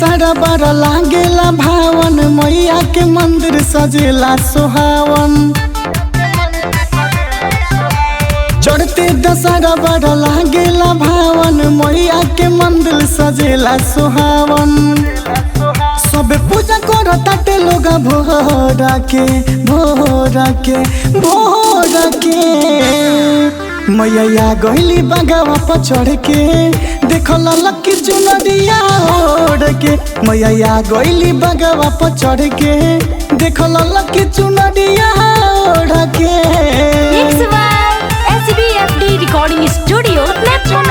दशहरा बड़ा लागेला भावन, मैया के मंदिर सजेला सुहावन। चढ़ते दशहरा बड़ा लागेला भावन, मैया के मंदिर सजेला सुहावन। सब पूजा करो ताटे लोग भोरा के भोरा के भोरा के। मैया गईली बगावा पर चढ़ के, देखो ललकी चुनरिया ओढ़ के। मैया गईली बगावा पर चढ़ के, देखो ललकी चुनरिया ओढ़ के। SBFD recording studio Nepal.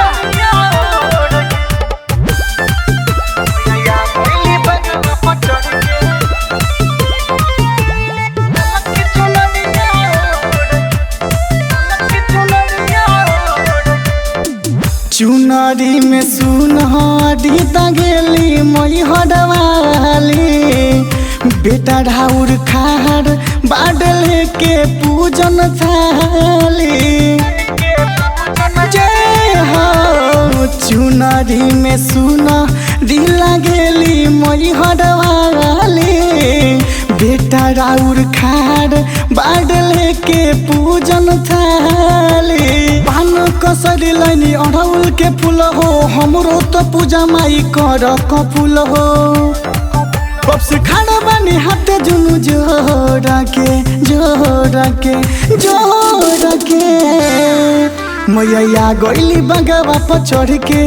चुनरी में सुनहरी तगेली मैहर वाली, बेटा ढाउर खार बाडल के पूजन थाली। जय हो चुनरी में सुनहरी लगेली मैहर वाली, बेटा राउर खार बाडल के पूजन थाली। पान कसरी लैनी अड़ौल के फूल हो, हमरो तो पूजा माई कर कपूल हो। कब से खाना बानी हाथे जुनू जोड़ा के जोड़ा के जोड़ा के। मैया गईली बगावा पर चढ़ के,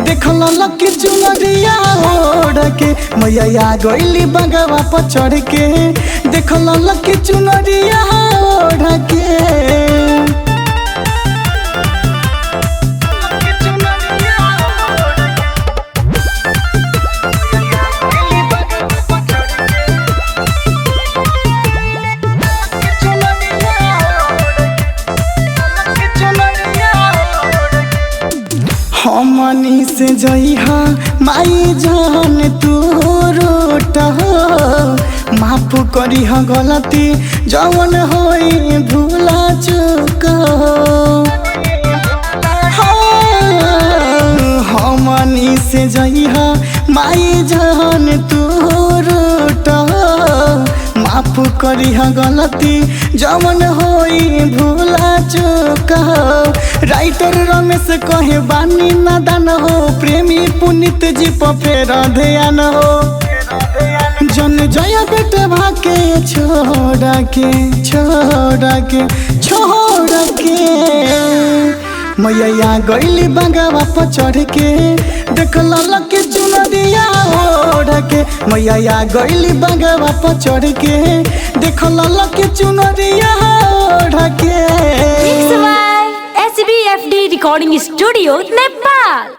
देखल लकी चुनरिया ओढ़ के। मैया गईली बगावा पर चढ़ के, देखल लकी चुनरिया ओढ़ के। हमनी से जइहा माई जान तू रोट हो, माफ करीह गलती जवन होई भूला चूक हो। हमनी से जइहा माई जान तू रोट हो, माफ करीह गलती जवन होई भूला चूक हो। राइटर रमेश कहे बानी नादान हो, प्रेमी पुनीत जी पर फेर ध्यान हो। जन जय बेटे भाके छोड़ा के छोड़ा के छोड़ा के। मैया गईली बगावा पर चढ़ के, देखल लकी चुनरिया ओढ़ के। मैया गईली बगावा पर चढ़ के, देखल लकी चुनरिया ओढ़ के। SBFD recording studio Nepal.